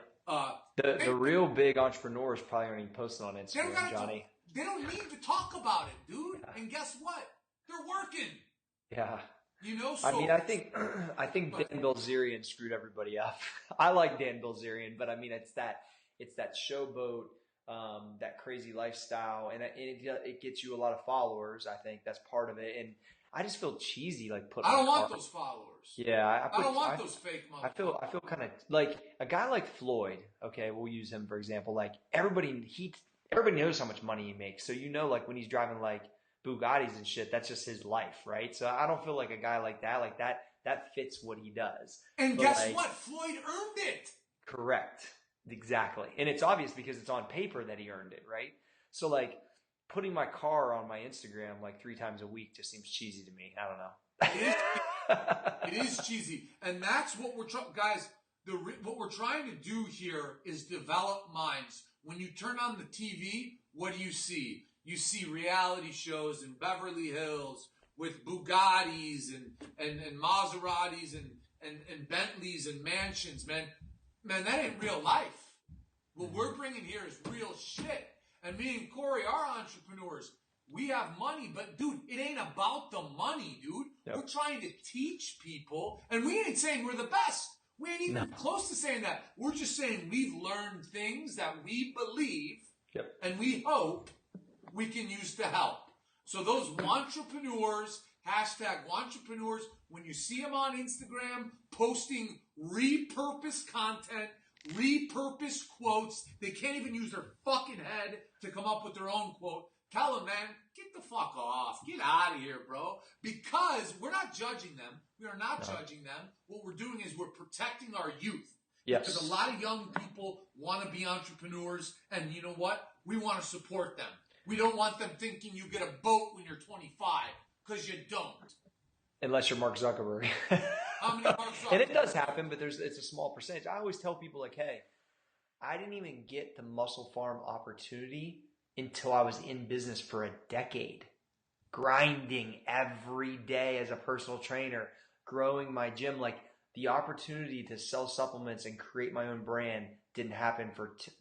The real big entrepreneurs probably aren't even posting on Instagram, Johnny. They don't need to talk about it, dude. And guess what? They're working. Yeah. You know, so, I mean, I think Dan Bilzerian screwed everybody up. I like Dan Bilzerian, but I mean, it's that showboat, that crazy lifestyle, and it gets you a lot of followers. I think that's part of it, and I just feel cheesy, like putting. I don't want those followers. Yeah, I don't want those fake motherfuckers. I feel kind of like a guy like Floyd. Okay, we'll use him for example. Like everybody knows how much money he makes, so like when he's driving like Bugattis and shit, that's just his life, right? So I don't feel like a guy like that fits what he does. And but guess what? Floyd earned it. Correct. Exactly. And it's obvious because it's on paper that he earned it, right? So like putting my car on my Instagram like 3 times a week just seems cheesy to me. I don't know. It is cheesy. And that's what we're trying, guys, what we're trying to do here is develop minds. When you turn on the TV, what do you see? You see reality shows in Beverly Hills with Bugattis and Maseratis and Bentleys and mansions, man. Man, that ain't real life. What we're bringing here is real shit. And me and Cory are entrepreneurs. We have money, but dude, it ain't about the money, dude. Yep. We're trying to teach people, and we ain't saying we're the best. We ain't even close to saying that. We're just saying we've learned things that we believe, and we hope we can use to help. So those wantrepreneurs, #wantrepreneurs, when you see them on Instagram posting repurposed content, repurposed quotes, they can't even use their fucking head to come up with their own quote. Tell them, man, get the fuck off. Get out of here, bro. Because we're not judging them. We are not judging them. What we're doing is we're protecting our youth. Yes. Because a lot of young people want to be entrepreneurs, and you know what? We want to support them. We don't want them thinking you get a boat when you're 25, because you don't. Unless you're Mark Zuckerberg. How many Mark Zuckerberg? And it does happen, but it's a small percentage. I always tell people like, hey, I didn't even get the Muscle Farm opportunity until I was in business for a decade. Grinding every day as a personal trainer, growing my gym. Like the opportunity to sell supplements and create my own brand didn't happen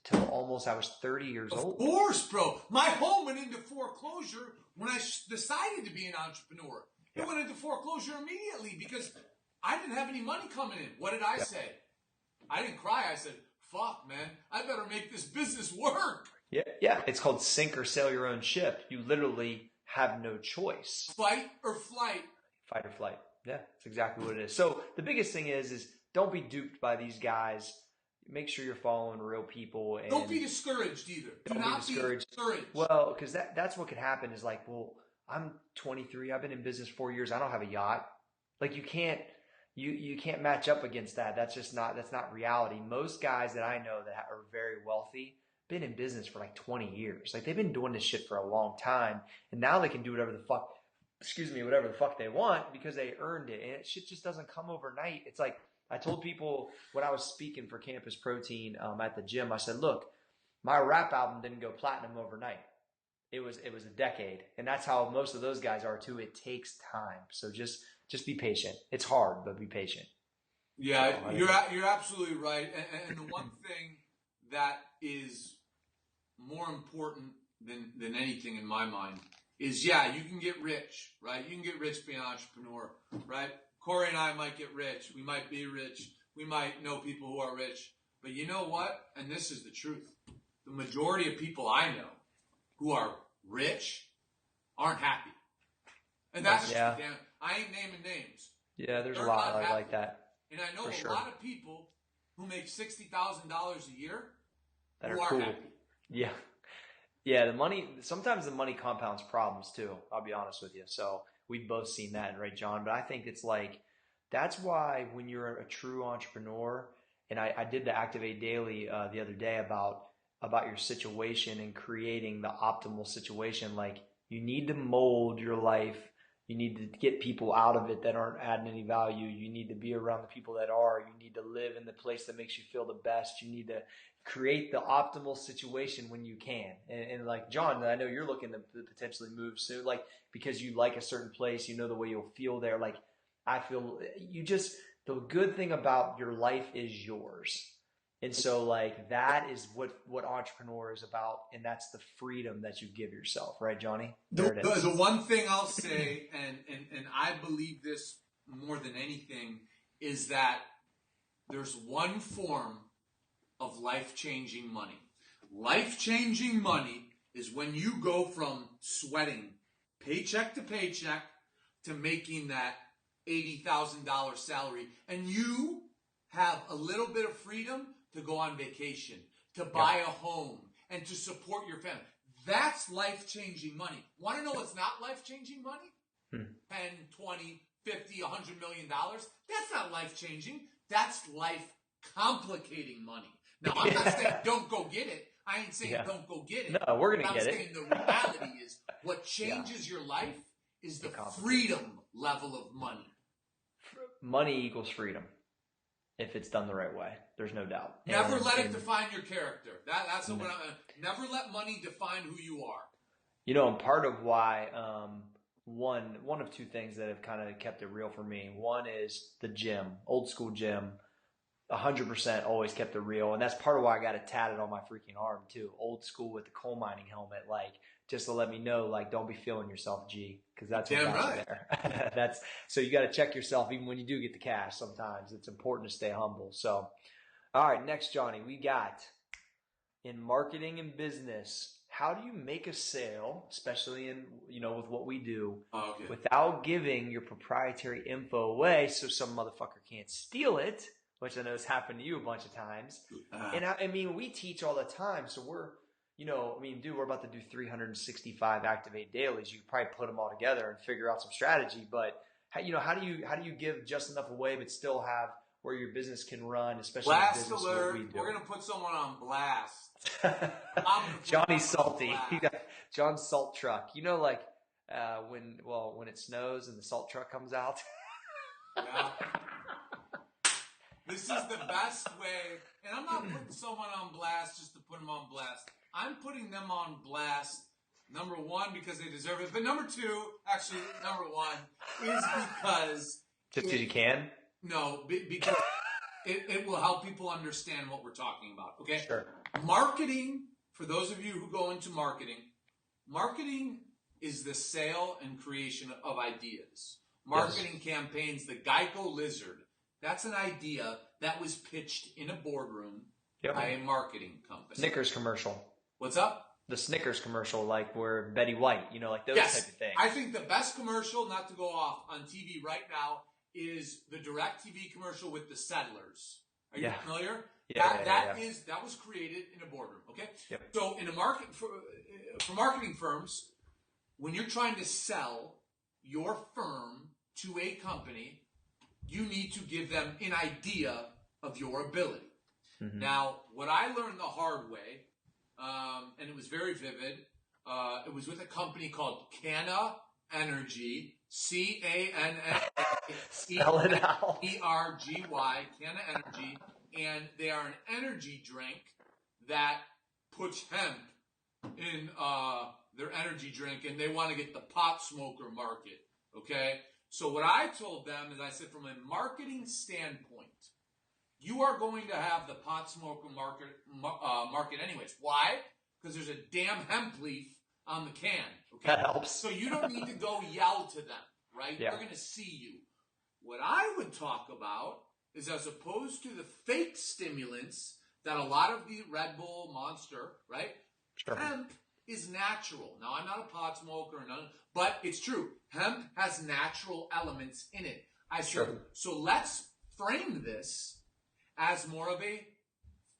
till almost I was 30 years old. Of course, bro. My home went into foreclosure when I decided to be an entrepreneur. It went into foreclosure immediately because I didn't have any money coming in. What did I say? I didn't cry. I said, fuck, man, I better make this business work. Yeah. It's called sink or sail your own ship. You literally have no choice. Fight or flight. Fight or flight. Yeah, that's exactly what it is. So the biggest thing is don't be duped by these guys. Make sure you're following real people. And don't be discouraged either. Do not be discouraged. Well, because that's what could happen is like, well, I'm 23. I've been in business 4 years. I don't have a yacht. Like you can't match up against that. That's not reality. Most guys that I know that are very wealthy been in business for like 20 years. Like they've been doing this shit for a long time, and now they can do whatever the fuck they want because they earned it. And shit just doesn't come overnight. It's like I told people when I was speaking for Campus Protein at the gym, I said, look, my rap album didn't go platinum overnight. It was a decade, and that's how most of those guys are too. It takes time, so just be patient. It's hard, but be patient. Yeah, you're absolutely right. And the one thing that is more important than anything in my mind is, you can get rich, right? You can get rich being an entrepreneur, right? Cory and I might get rich. We might be rich. We might know people who are rich. But you know what? And this is the truth. The majority of people I know who are rich aren't happy. And that's just damn. I ain't naming names. Yeah, there's a lot like that. And I know a lot of people who make $60,000 a year that who are are cool. happy. Yeah. Yeah, sometimes the money compounds problems too. I'll be honest with you. So we've both seen that, right, John? But I think it's like, that's why when you're a true entrepreneur, and I did the Activ8 Daily the other day about your situation and creating the optimal situation. Like you need to mold your life. You need to get people out of it that aren't adding any value. You need to be around the people that are. You need to live in the place that makes you feel the best. You need to create the optimal situation when you can. And like John, I know you're looking to potentially move soon, like because you like a certain place, you know the way you'll feel there. Like I feel the good thing about your life is yours. And so like that is what entrepreneur is about, and that's the freedom that you give yourself, right, Johnny? The one thing I'll say, and I believe this more than anything, is that there's one form of life-changing money. Life-changing money is when you go from sweating paycheck to paycheck to making that $80,000 salary, and you have a little bit of freedom to go on vacation, to buy a home, and to support your family. That's life-changing money. Want to know what's not life-changing money? 10, 20, 50, $100 million. That's not life-changing. That's life-complicating money. Now, I'm not saying don't go get it. I ain't saying don't go get it. No, we're going to get it. I'm saying the reality is what changes your life is the freedom level of money. Money equals freedom. If it's done the right way, there's no doubt. Never let it define your character. That's what never let money define who you are. You know, and part of why one of two things that have kind of kept it real for me. One is the gym, old school gym, 100% always kept it real, and that's part of why I got it tatted on my freaking arm too. Old school with the coal mining helmet, like just to let me know, like don't be feeling yourself, G, because that's what got you there. That's so you got to check yourself even when you do get the cash. Sometimes it's important to stay humble. So, all right, next, Johnny, we got in marketing and business. How do you make a sale, especially in with what we do, without giving your proprietary info away so some motherfucker can't steal it? Which I know has happened to you a bunch of times. And I mean, we teach all the time. So we're about to do 365 Activ8 dailies. You could probably put them all together and figure out some strategy. But how do you give just enough away, but still have where your business can run, especially in business alert. What we do. We're going to put someone on blast. Johnny's salty. He got John's salt truck. Like when it snows and the salt truck comes out. Yeah. This is the best way, and I'm not putting someone on blast just to put them on blast. I'm putting them on blast, number one, because they deserve it. But number one is because... Just because you can? No, because it will help people understand what we're talking about, okay? Sure. Marketing, for those of you who go into marketing is the sale and creation of ideas. Marketing campaigns, the Geico Lizard. That's an idea that was pitched in a boardroom by a marketing company. Snickers commercial. What's up? The Snickers commercial, like where Betty White, like those type of things. I think the best commercial, not to go off, on TV right now is the DirecTV commercial with the Settlers. Are you familiar? That was created in a boardroom. Okay. Yep. So in a market for marketing firms, when you're trying to sell your firm to a company, you need to give them an idea of your ability. Mm-hmm. Now, what I learned the hard way, and it was very vivid, it was with a company called Canna Energy, C-A-N-N-E-R-G-Y, Canna Energy, and they are an energy drink that puts hemp in their energy drink, and they want to get the pot smoker market, okay? So what I told them is I said, from a marketing standpoint, you are going to have the pot smoker market anyways. Why? Because there's a damn hemp leaf on the can. Okay? That helps. So you don't need to go yell to them, right? Yeah. They're going to see you. What I would talk about is, as opposed to the fake stimulants that a lot of the Red Bull, Monster, right? Sure. Hemp is natural. Now, I'm not a pot smoker, but it's true. Hemp has natural elements in it. I said, so let's frame this as more of a,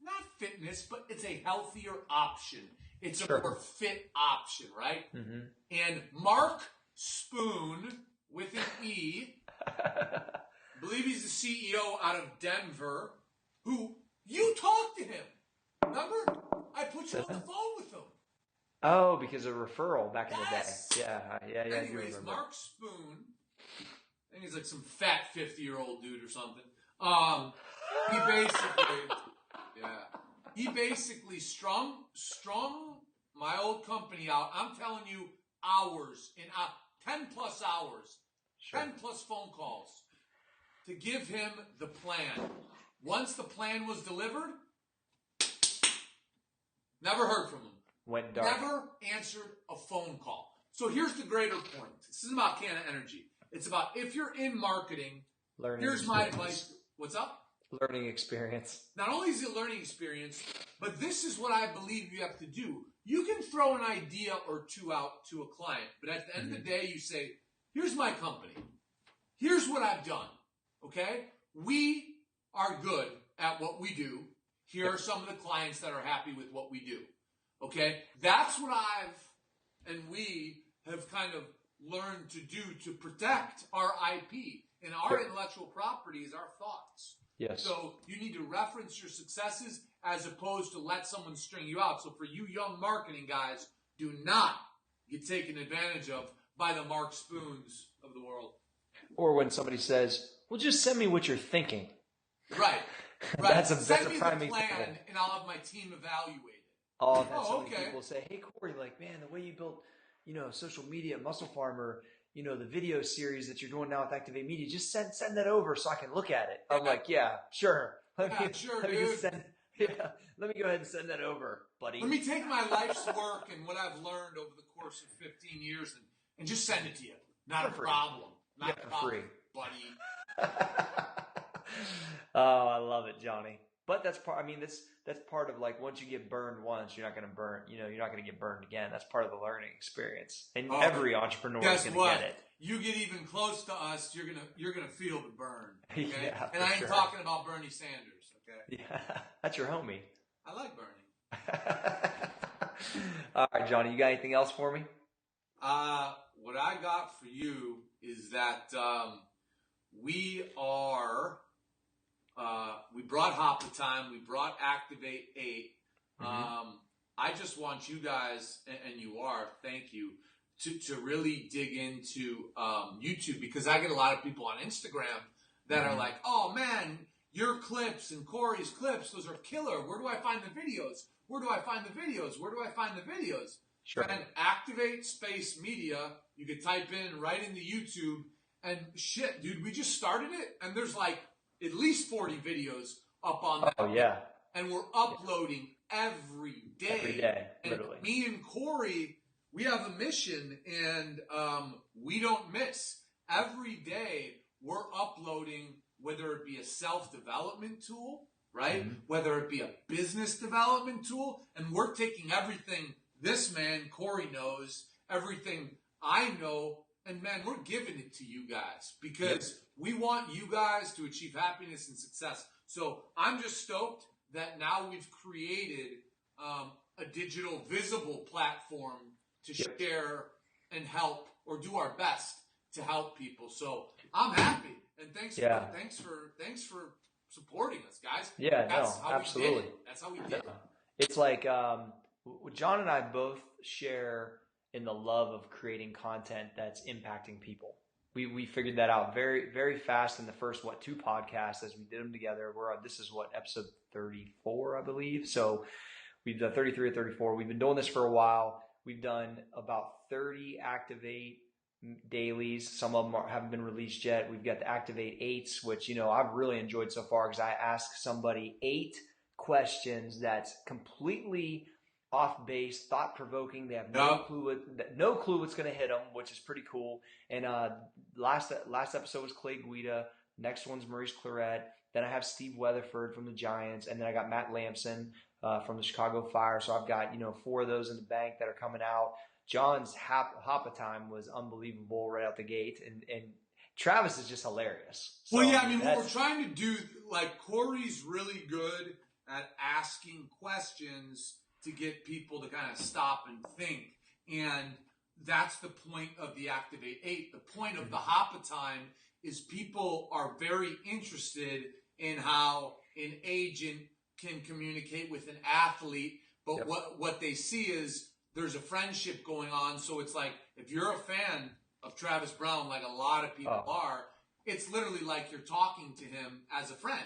not fitness, but it's a healthier option. It's a more fit option, right? Mm-hmm. And Mark Spoon, with an E, I believe he's the CEO out of Denver, who you talked to him. Remember? I put you on the phone with him. Oh, because of referral back in the Yes. day. Yeah. Anyways, Mark Spoon, I think he's like some fat 50-year-old dude or something. He basically strung my old company out. I'm telling you, hours, 10 plus hours, 10 plus phone calls to give him the plan. Once the plan was delivered, never heard from him. Went dark. Never answered a phone call. So here's the greater point. This isn't about Canna Energy. It's about, if you're in marketing, here's my advice. What's up? Learning experience. Not only is it a learning experience, but this is what I believe you have to do. You can throw an idea or two out to a client, but at the end of the day, you say, here's my company. Here's what I've done. Okay? We are good at what we do. Here are some of the clients that are happy with what we do. Okay? That's what we have kind of learned to do to protect our IP. And our intellectual property is our thoughts. Yes. So you need to reference your successes as opposed to let someone string you out. So for you young marketing guys, do not get taken advantage of by the Mark Spoons of the world. Or when somebody says, well, just send me what you're thinking. Right. That's a Send me prime the plan, example. and I'll have my team evaluate it. I've had so many people say, hey, Cory, like, man, the way you built, social media, Muscle Farmer, the video series that you're doing now with Activ8 Media, just send that over so I can look at it. I'm like, yeah, sure. Let me go ahead and send that over, buddy. Let me take my life's work and what I've learned over the course of 15 years and just send it to you. Not a problem. Not a problem, buddy. Oh, I love it, Johnny. But that's part. I mean, that's part of, like, once you get burned once, you're not going to burn. You're not going to get burned again. That's part of the learning experience, and every entrepreneur is going to get it. You get even close to us, you're gonna feel the burn. Okay? Yeah, and I ain't talking about Bernie Sanders. Okay. Yeah, that's your homie. I like Bernie. All right, Johnny, you got anything else for me? What I got for you is that we brought Hop the Time, we brought Activ8. I just want you guys, and you are, thank you, to really dig into YouTube, because I get a lot of people on Instagram that are like, oh man, your clips and Cory's clips, those are killer. Where do I find the videos? Where do I find the videos? Where do I find the videos? Sure. And Activ8 space media, you could type in right into YouTube, and shit, dude, we just started it, and there's like at least 40 videos up on that. Oh, yeah. And we're uploading every day. Every day, literally. And me and Cory, we have a mission, and we don't miss. Every day we're uploading, whether it be a self-development tool, right? Whether it be a business development tool, and we're taking everything this man, Cory, knows, everything I know, and man, we're giving it to you guys because we want you guys to achieve happiness and success. So I'm just stoked that now we've created a digital visible platform to share and help or do our best to help people. So I'm happy, and thanks for supporting us, guys. Yeah, That's no, how absolutely. We did it. That's how we did it. It's like John and I both share in the love of creating content that's impacting people. We figured that out very, very fast in the first, 2 podcasts as we did them together. This is episode 34, I believe. So we've done 33 or 34. We've been doing this for a while. We've done about 30 Activ8 dailies. Some of them haven't been released yet. We've got the Activ8 which, I've really enjoyed so far because I ask somebody 8 questions that's completely off base, thought provoking. They have no clue what's going to hit them, which is pretty cool. And last episode was Clay Guida. Next one's Maurice Claret. Then I have Steve Weatherford from the Giants, and then I got Matt Lamson from the Chicago Fire. So I've got 4 of those in the bank that are coming out. John's Hoppa time was unbelievable right out the gate, and Travis is just hilarious. So, well, yeah, what we're trying to do, Cory's really good at asking questions to get people to kind of stop and think. And that's the point of the Activ8. The point of the Hoppa time is people are very interested in how an agent can communicate with an athlete, but what they see is there's a friendship going on. So it's like, if you're a fan of Travis Brown, like a lot of people are, it's literally like you're talking to him as a friend.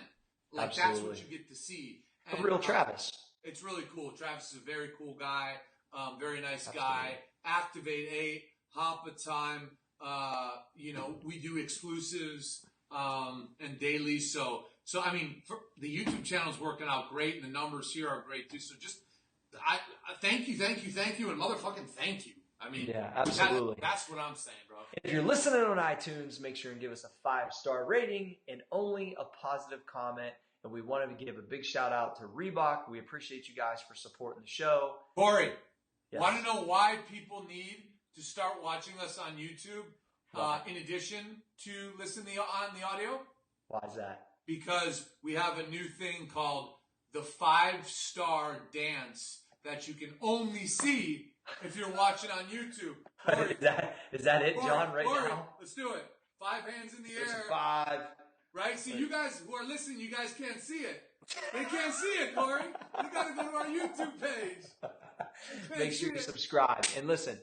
Like, that's what you get to see. And, a real Travis. It's really cool. Travis is a very cool guy, very nice guy. Activ8, Hoppa time. We do exclusives and dailies. So the YouTube channel's working out great, and the numbers here are great too. So just I thank you, and motherfucking thank you. Yeah, absolutely. That's what I'm saying, bro. If you're listening on iTunes, make sure and give us a 5-star rating and only a positive comment. And we wanted to give a big shout out to Reebok. We appreciate you guys for supporting the show. Cory, want to know why people need to start watching us on YouTube in addition to listening on the audio? Why is that? Because we have a new thing called the 5-star dance that you can only see if you're watching on YouTube. Cory, is that it, John, Cory, now? Let's do it. 5 hands in the air. 5. Right? See, you guys who are listening, you guys can't see it. They can't see it, Cory. You got to go to our YouTube page. Make sure to subscribe. And listen,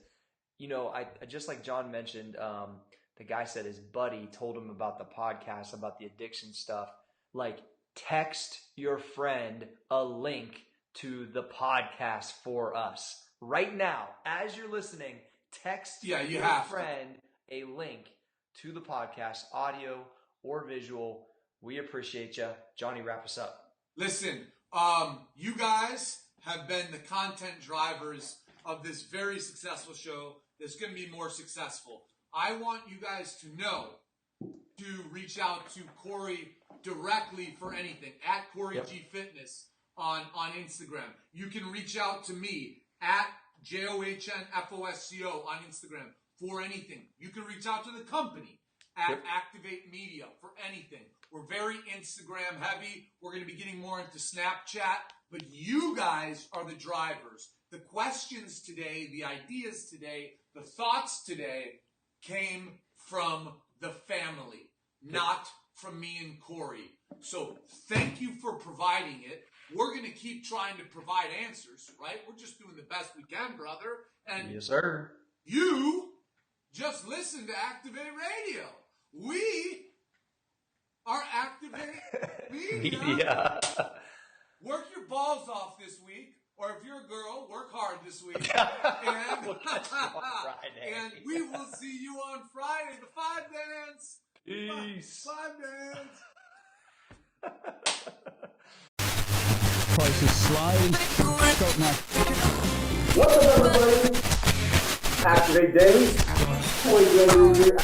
I just like John mentioned, the guy said his buddy told him about the podcast, about the addiction stuff. Like, text your friend a link to the podcast for us. Right now, as you're listening, text your friend a link to the podcast, audio or visual. We appreciate you. Johnny, wrap us up. Listen, you guys have been the content drivers of this very successful show that's going to be more successful. I want you guys to know to reach out to Cory directly for anything, at Cory G Fitness on Instagram. You can reach out to me at JOHNFOSCO on Instagram for anything. You can reach out to the company at Activ8 Media for anything. We're very Instagram heavy. We're going to be getting more into Snapchat, but you guys are the drivers. The questions today, the ideas today, the thoughts today came from the family, not from me and Cory. So thank you for providing it. We're going to keep trying to provide answers, right? We're just doing the best we can, brother. And yes, sir. You just listen to Activ8 Radio. We are Activ8 Media. Work your balls off this week, or if you're a girl, work hard this week. And we will see you on Friday. The 5 dance. Peace. 5 dance. Prices slide. Stop now. What's up, everybody? Activ8 Daily. Cory Gregory here.